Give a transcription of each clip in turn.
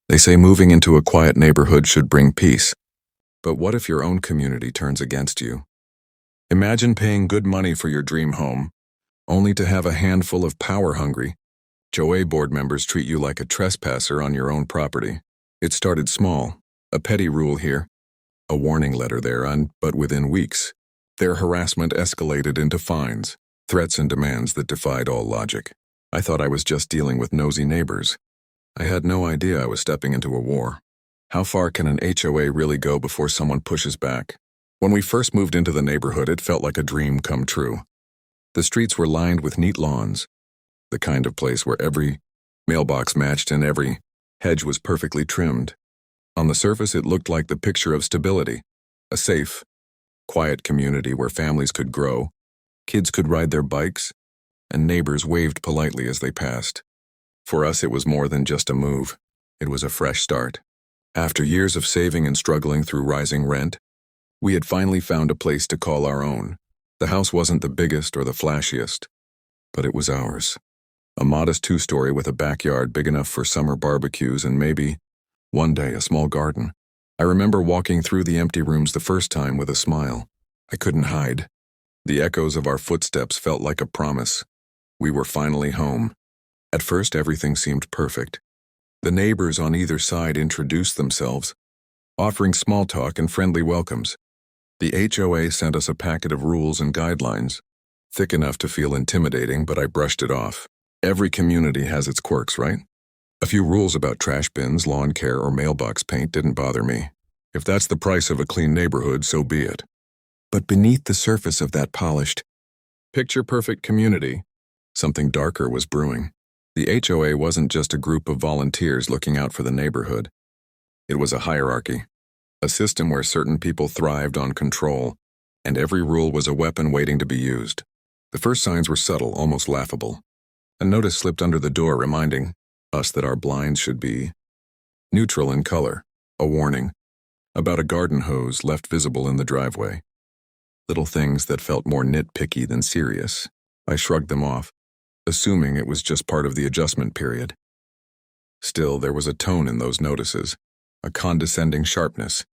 They say moving into a quiet neighborhood should bring peace. But what if your own community turns against you? Imagine paying good money for your dream home, only to have a handful of power-hungry HOA board members treat you like a trespasser on your own property. It started small, a petty rule here, a warning letter there, but within weeks, their harassment escalated into fines, threats and demands that defied all logic. I thought I was just dealing with nosy neighbors. I had no idea I was stepping into a war. How far can an HOA really go before someone pushes back? When we first moved into the neighborhood, it felt like a dream come true. The streets were lined with neat lawns, the kind of place where every mailbox matched and every hedge was perfectly trimmed. On the surface, it looked like the picture of stability, a safe, quiet community where families could grow, kids could ride their bikes, and neighbors waved politely as they passed. For us, it was more than just a move. It was a fresh start. After years of saving and struggling through rising rent, we had finally found a place to call our own. The house wasn't the biggest or the flashiest, but it was ours. A modest two-story with a backyard big enough for summer barbecues and maybe, one day, a small garden. I remember walking through the empty rooms the first time with a smile. I couldn't hide. The echoes of our footsteps felt like a promise. We were finally home. At first, everything seemed perfect. The neighbors on either side introduced themselves, offering small talk and friendly welcomes. The HOA sent us a packet of rules and guidelines, thick enough to feel intimidating, but I brushed it off. Every community has its quirks, right? A few rules about trash bins, lawn care, or mailbox paint didn't bother me. If that's the price of a clean neighborhood, so be it. But beneath the surface of that polished, picture-perfect community, something darker was brewing. The HOA wasn't just a group of volunteers looking out for the neighborhood. It was a hierarchy, a system where certain people thrived on control, and every rule was a weapon waiting to be used. The first signs were subtle, almost laughable. A notice slipped under the door reminding us that our blinds should be neutral in color, a warning about a garden hose left visible in the driveway. Little things that felt more nitpicky than serious. I shrugged them off, assuming it was just part of the adjustment period. Still, there was a tone in those notices, a condescending sharpness,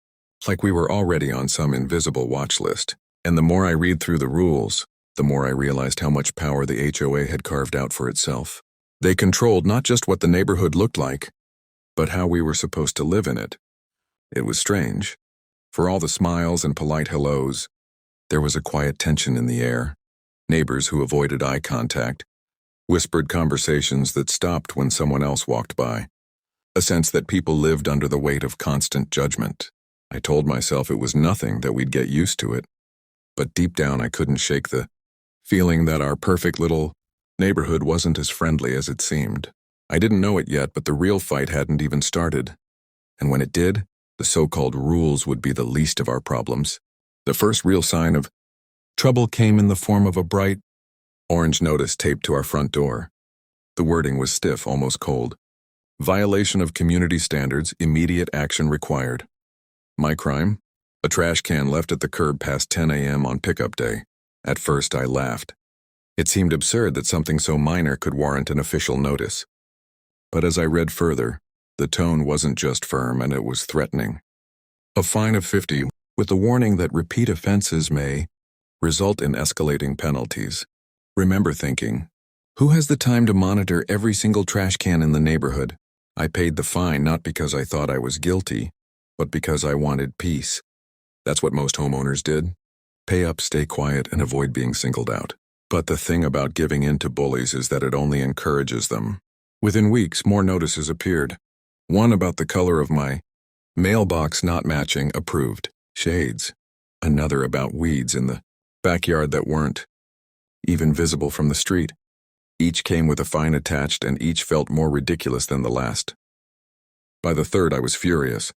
like we were already on some invisible watch list. And the more I read through the rules, the more I realized how much power the HOA had carved out for itself. They controlled not just what the neighborhood looked like, but how we were supposed to live in it. It was strange. For all the smiles and polite hellos, there was a quiet tension in the air. Neighbors who avoided eye contact, whispered conversations that stopped when someone else walked by. A sense that people lived under the weight of constant judgment. I told myself it was nothing, that we'd get used to it. But deep down I couldn't shake the feeling that our perfect little neighborhood wasn't as friendly as it seemed. I didn't know it yet, but the real fight hadn't even started. And when it did, the so-called rules would be the least of our problems. The first real sign of trouble came in the form of a bright orange notice taped to our front door. The wording was stiff, almost cold. Violation of community standards, immediate action required. My crime? A trash can left at the curb past 10 a.m. on pickup day. At first, I laughed. It seemed absurd that something so minor could warrant an official notice. But as I read further, the tone wasn't just firm, and it was threatening. A fine of $50, with the warning that repeat offenses may result in escalating penalties. Remember thinking, who has the time to monitor every single trash can in the neighborhood? I paid the fine not because I thought I was guilty, but because I wanted peace. That's what most homeowners did. Pay up, stay quiet, and avoid being singled out. But the thing about giving in to bullies is that it only encourages them. Within weeks, more notices appeared. One about the color of my mailbox not matching approved shades. Another about weeds in the backyard that weren't even visible from the street. Each came with a fine attached, and each felt more ridiculous than the last. By the third, I was furious.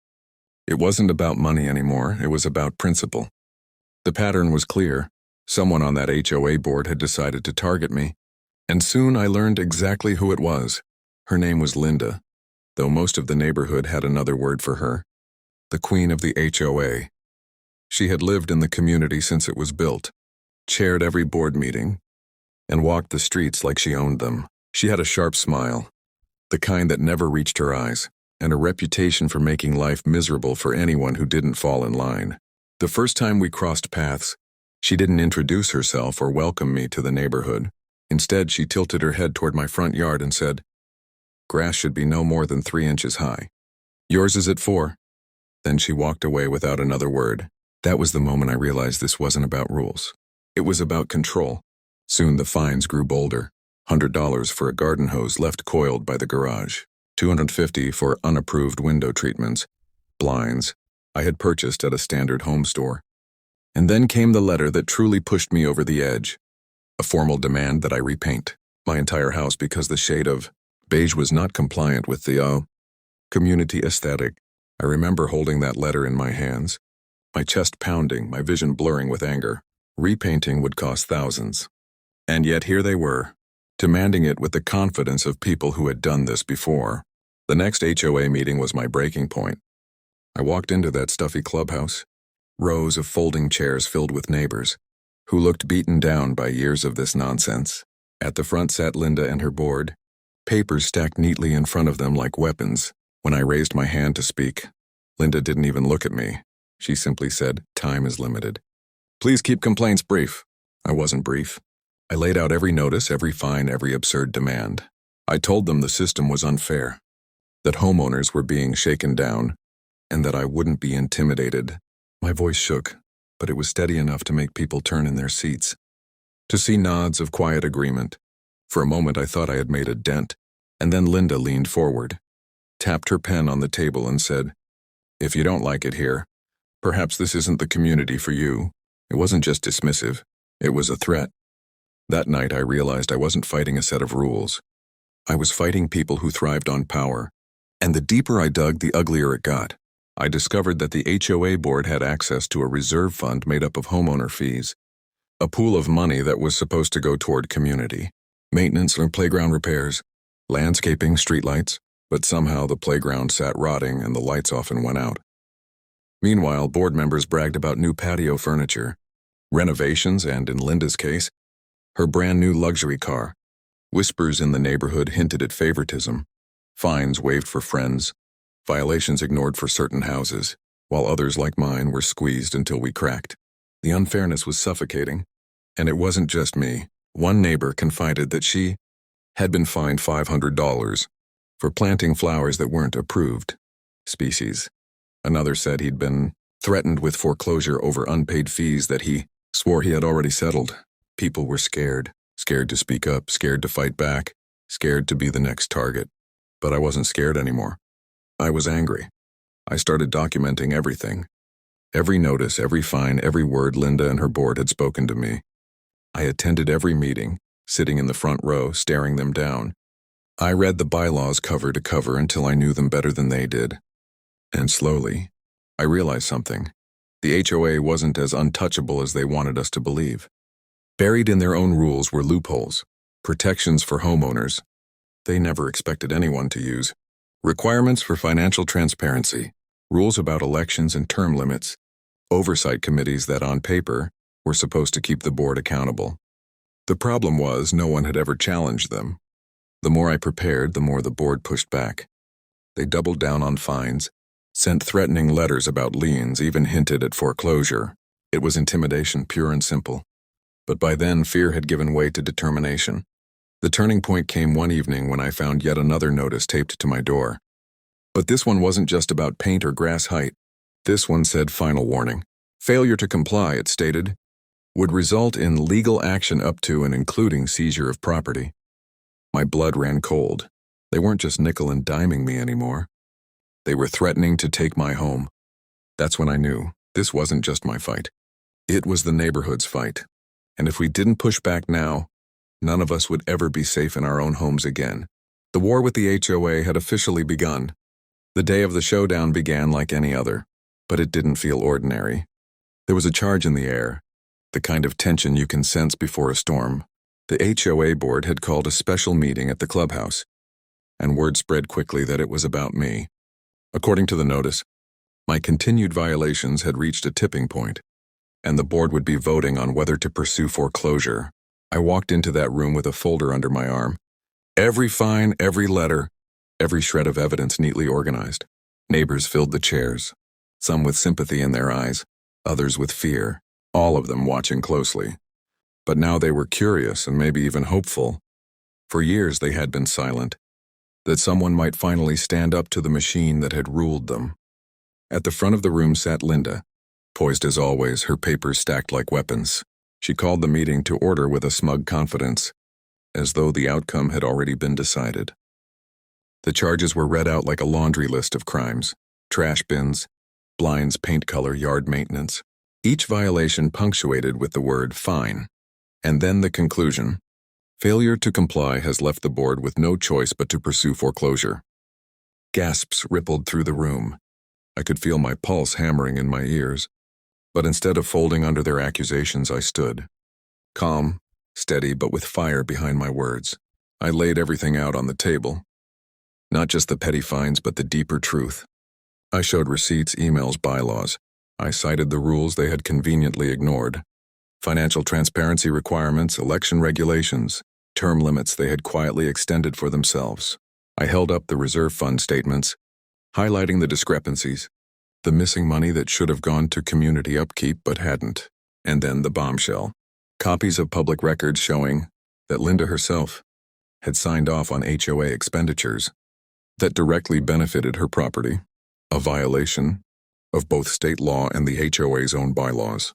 It wasn't about money anymore, it was about principle. The pattern was clear. Someone on that HOA board had decided to target me, and soon I learned exactly who it was. Her name was Linda, though most of the neighborhood had another word for her. The queen of the HOA. She had lived in the community since it was built, chaired every board meeting, and walked the streets like she owned them. She had a sharp smile, the kind that never reached her eyes. and a reputation for making life miserable for anyone who didn't fall in line. The first time we crossed paths, she didn't introduce herself or welcome me to the neighborhood. Instead, she tilted her head toward my front yard and said, "Grass should be no more than 3 inches high. Yours is at 4. Then she walked away without another word. That was the moment I realized this wasn't about rules. It was about control. Soon the fines grew bolder. $100 for a garden hose left coiled by the garage. $250 for unapproved window treatments, blinds I had purchased at a standard home store. And then came the letter that truly pushed me over the edge. A formal demand that I repaint my entire house because the shade of beige was not compliant with the community aesthetic. I remember holding that letter in my hands, my chest pounding, my vision blurring with anger. Repainting would cost thousands. And yet here they were, demanding it with the confidence of people who had done this before. The next HOA meeting was my breaking point. I walked into that stuffy clubhouse, rows of folding chairs filled with neighbors, who looked beaten down by years of this nonsense. At the front sat Linda and her board, papers stacked neatly in front of them like weapons. When I raised my hand to speak, Linda didn't even look at me. She simply said, "Time is limited. Please keep complaints brief." I wasn't brief. I laid out every notice, every fine, every absurd demand. I told them the system was unfair, that homeowners were being shaken down, and that I wouldn't be intimidated. My voice shook, but it was steady enough to make people turn in their seats. To see nods of quiet agreement. For a moment I thought I had made a dent, and then Linda leaned forward, tapped her pen on the table and said, "If you don't like it here, perhaps this isn't the community for you." It wasn't just dismissive, it was a threat. That night I realized I wasn't fighting a set of rules. I was fighting people who thrived on power, and the deeper I dug, the uglier it got. I discovered that the HOA board had access to a reserve fund made up of homeowner fees, a pool of money that was supposed to go toward community, maintenance or playground repairs, landscaping, streetlights, but somehow the playground sat rotting and the lights often went out. Meanwhile, board members bragged about new patio furniture, renovations, and, in Linda's case, her brand new luxury car. Whispers in the neighborhood hinted at favoritism, fines waived for friends, violations ignored for certain houses, while others like mine were squeezed until we cracked. The unfairness was suffocating, and it wasn't just me. One neighbor confided that she had been fined $500 for planting flowers that weren't approved species. Another said he'd been threatened with foreclosure over unpaid fees that he swore he had already settled. People were scared to speak up, scared to fight back, scared to be the next target. But I wasn't scared anymore. I was angry. I started documenting everything. Every notice, every fine, every word Linda and her board had spoken to me. I attended every meeting, sitting in the front row, staring them down. I read the bylaws cover to cover until I knew them better than they did. And slowly, I realized something. The HOA wasn't as untouchable as they wanted us to believe. Buried in their own rules were loopholes, protections for homeowners they never expected anyone to use, requirements for financial transparency, rules about elections and term limits, oversight committees that, on paper, were supposed to keep the board accountable. The problem was no one had ever challenged them. The more I prepared, the more the board pushed back. They doubled down on fines, sent threatening letters about liens, even hinted at foreclosure. It was intimidation, pure and simple. But by then, fear had given way to determination. The turning point came one evening when I found yet another notice taped to my door. But this one wasn't just about paint or grass height. This one said, "Final warning. Failure to comply," it stated, "would result in legal action up to and including seizure of property." My blood ran cold. They weren't just nickel and diming me anymore. They were threatening to take my home. That's when I knew this wasn't just my fight. It was the neighborhood's fight. And if we didn't push back now, none of us would ever be safe in our own homes again. The war with the HOA had officially begun. The day of the showdown began like any other, but it didn't feel ordinary. There was a charge in the air, the kind of tension you can sense before a storm. The HOA board had called a special meeting at the clubhouse, and word spread quickly that it was about me. According to the notice, my continued violations had reached a tipping point, and the board would be voting on whether to pursue foreclosure. I walked into that room with a folder under my arm. Every fine, every letter, every shred of evidence neatly organized. Neighbors filled the chairs, some with sympathy in their eyes, others with fear, all of them watching closely. But now they were curious and maybe even hopeful. For years they had been silent, that someone might finally stand up to the machine that had ruled them. At the front of the room sat Linda, poised as always, her papers stacked like weapons. She called the meeting to order with a smug confidence, as though the outcome had already been decided. The charges were read out like a laundry list of crimes: trash bins, blinds, paint color, yard maintenance. Each violation punctuated with the word fine. And then the conclusion: failure to comply has left the board with no choice but to pursue foreclosure. Gasps rippled through the room. I could feel my pulse hammering in my ears. But instead of folding under their accusations, I stood. Calm, steady, but with fire behind my words. I laid everything out on the table. Not just the petty fines, but the deeper truth. I showed receipts, emails, bylaws. I cited the rules they had conveniently ignored. Financial transparency requirements, election regulations, term limits they had quietly extended for themselves. I held up the reserve fund statements, highlighting the discrepancies, the missing money that should have gone to community upkeep but hadn't, and then the bombshell. Copies of public records showing that Linda herself had signed off on HOA expenditures that directly benefited her property, a violation of both state law and the HOA's own bylaws.